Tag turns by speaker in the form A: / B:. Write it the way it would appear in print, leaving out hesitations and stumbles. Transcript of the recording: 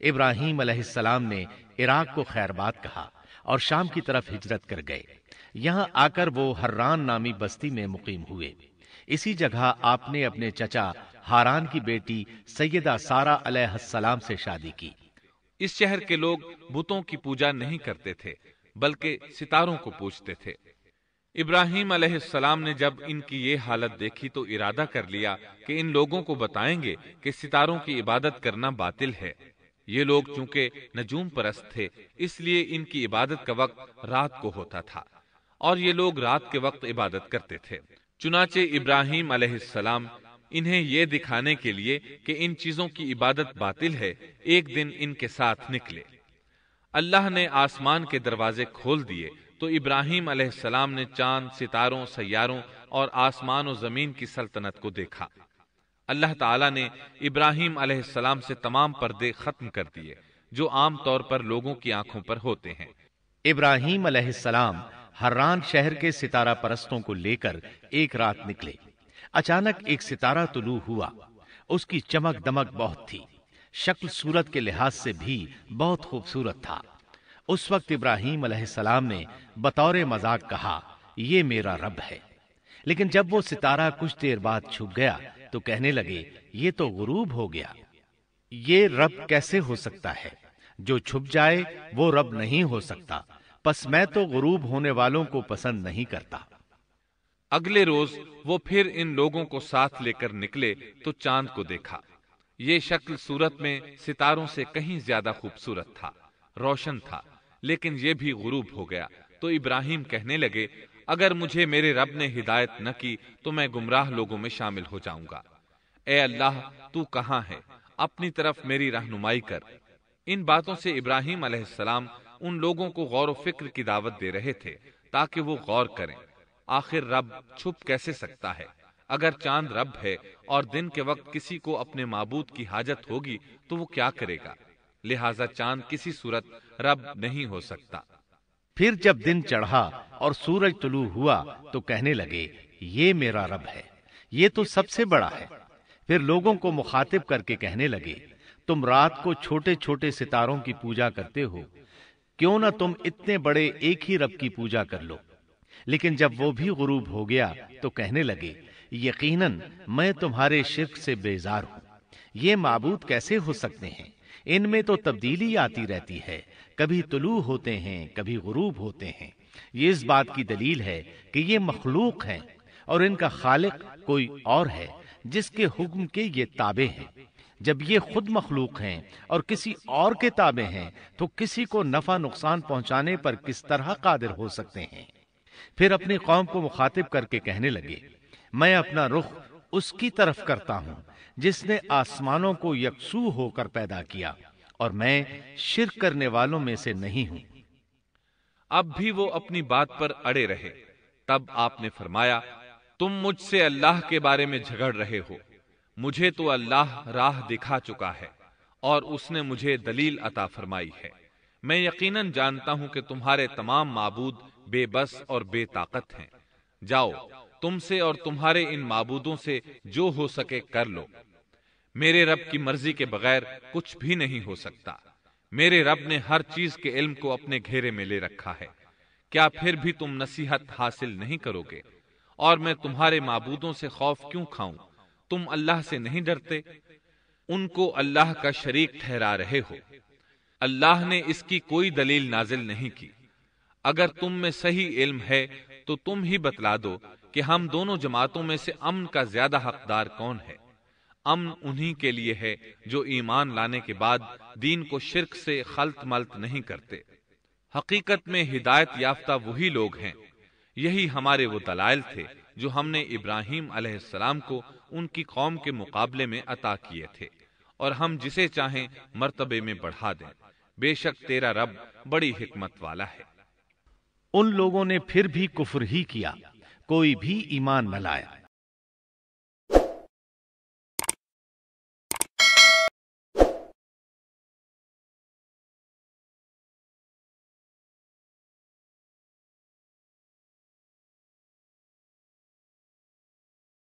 A: ابراہیم علیہ السلام نے عراق کو خیر بات کہا اور شام کی طرف ہجرت کر گئے۔ یہاں آ کر وہ حران نامی بستی میں مقیم ہوئے۔ اسی جگہ آپ نے اپنے چچا ہاران کی بیٹی سیدہ سارہ علیہ السلام سے شادی کی۔
B: اس شہر کے لوگ بتوں کی پوجا نہیں کرتے تھے بلکہ ستاروں کو پوجتے تھے۔ ابراہیم علیہ السلام نے جب ان کی یہ حالت دیکھی تو ارادہ کر لیا کہ ان لوگوں کو بتائیں گے کہ ستاروں کی عبادت کرنا باطل ہے۔ یہ لوگ چونکہ نجوم پرست تھے اس لیے ان کی عبادت کا وقت رات کو ہوتا تھا اور یہ لوگ رات کے وقت عبادت کرتے تھے۔ چنانچہ ابراہیم علیہ السلام انہیں یہ دکھانے کے لیے کہ ان چیزوں کی عبادت باطل ہے ایک دن ان کے ساتھ نکلے۔ اللہ نے آسمان کے دروازے کھول دیے تو ابراہیم علیہ السلام نے چاند، ستاروں، سیاروں اور آسمان و زمین کی سلطنت کو دیکھا۔ اللہ تعالیٰ نے ابراہیم علیہ السلام سے تمام پردے ختم کر دیے جو عام طور پر لوگوں کی آنکھوں پر ہوتے ہیں۔
A: ابراہیم علیہ السلام حران شہر کے ستارہ پرستوں کو لے کر ایک رات نکلے۔ اچانک ایک ستارہ طلوع ہوا۔ اس کی چمک دمک بہت تھی، شکل صورت کے لحاظ سے بھی بہت خوبصورت تھا۔ اس وقت ابراہیم علیہ السلام نے بطور مذاق کہا، یہ میرا رب ہے۔ لیکن جب وہ ستارہ کچھ دیر بعد چھپ گیا تو کہنے لگے، یہ تو غروب ہو گیا۔ یہ رب کیسے ہو سکتا ہے؟ جو چھپ جائے وہ رب نہیں ہو سکتا، پس میں تو غروب ہونے والوں کو پسند نہیں کرتا۔
B: اگلے روز وہ پھر ان لوگوں کو ساتھ لے کر نکلے تو چاند کو دیکھا۔ یہ شکل صورت میں ستاروں سے کہیں زیادہ خوبصورت تھا، روشن تھا، لیکن یہ بھی غروب ہو گیا تو ابراہیم کہنے لگے، اگر مجھے میرے رب نے ہدایت نہ کی تو میں گمراہ لوگوں میں شامل ہو جاؤں گا۔ اے اللہ، تو کہاں ہے؟ اپنی طرف میری رہنمائی کر۔ ان باتوں سے ابراہیم علیہ السلام ان لوگوں کو غور و فکر کی دعوت دے رہے تھے تاکہ وہ غور کریں، آخر رب چھپ کیسے سکتا ہے؟ اگر چاند رب ہے اور دن کے وقت کسی کو اپنے معبود کی حاجت ہوگی تو وہ کیا کرے گا؟ لہذا چاند کسی صورت رب نہیں ہو سکتا۔
A: پھر جب دن چڑھا اور سورج طلوع ہوا تو کہنے لگے، یہ میرا رب ہے، یہ تو سب سے بڑا ہے۔ پھر لوگوں کو مخاطب کر کے کہنے لگے، تم رات کو چھوٹے چھوٹے ستاروں کی پوجا کرتے ہو، کیوں نہ تم اتنے بڑے ایک ہی رب کی پوجا کر لو۔ لیکن جب وہ بھی غروب ہو گیا تو کہنے لگے، یقیناً میں تمہارے شرک سے بیزار ہوں۔ یہ معبود کیسے ہو سکتے ہیں؟ ان میں تو تبدیلی آتی رہتی ہے، کبھی طلوع ہوتے ہیں کبھی غروب ہوتے ہیں۔ یہ اس بات کی دلیل ہے کہ یہ مخلوق ہیں اور ان کا خالق کوئی اور ہے جس کے حکم کے یہ تابع ہیں۔ جب یہ خود مخلوق ہیں اور کسی اور کے تابع ہیں تو کسی کو نفع نقصان پہنچانے پر کس طرح قادر ہو سکتے ہیں؟ پھر اپنی قوم کو مخاطب کر کے کہنے لگے، میں اپنا رخ اس کی طرف کرتا ہوں جس نے آسمانوں کو یکسو ہو کر پیدا کیا، اور میں شرک کرنے والوں میں سے نہیں ہوں۔
B: اب بھی وہ اپنی بات پر اڑے رہے۔ تب آپ نے فرمایا، تم مجھ سے اللہ کے بارے میں جھگڑ رہے ہو، مجھے تو اللہ راہ دکھا چکا ہے اور اس نے مجھے دلیل عطا فرمائی ہے۔ میں یقیناً جانتا ہوں کہ تمہارے تمام معبود بے بس اور بے طاقت ہیں۔ جاؤ، تم سے اور تمہارے ان معبودوں سے جو ہو سکے کر لو۔ میرے رب کی مرضی کے بغیر کچھ بھی نہیں ہو سکتا۔ میرے رب نے ہر چیز کے علم کو اپنے گھیرے میں لے رکھا ہے۔ کیا پھر بھی تم نصیحت حاصل نہیں کرو گے؟ اور میں تمہارے معبودوں سے خوف کیوں کھاؤں؟ تم اللہ سے نہیں ڈرتے؟ ان کو اللہ کا شریک ٹھہرا رہے ہو۔ اللہ نے اس کی کوئی دلیل نازل نہیں کی۔ اگر تم میں صحیح علم ہے تو تم ہی بتلا دو کہ ہم دونوں جماعتوں میں سے امن کا زیادہ حقدار کون ہے۔ امن انہی کے لیے ہے جو ایمان لانے کے بعد دین کو شرک سے خلط ملط نہیں کرتے۔ حقیقت میں ہدایت یافتہ وہی لوگ ہیں۔ یہی ہمارے وہ دلائل تھے جو ہم نے ابراہیم علیہ السلام کو ان کی قوم کے مقابلے میں عطا کیے تھے، اور ہم جسے چاہیں مرتبے میں بڑھا دیں۔ بے شک تیرا رب بڑی حکمت والا ہے۔
A: ان لوگوں نے پھر بھی کفر ہی کیا، کوئی بھی ایمان نہ لایا۔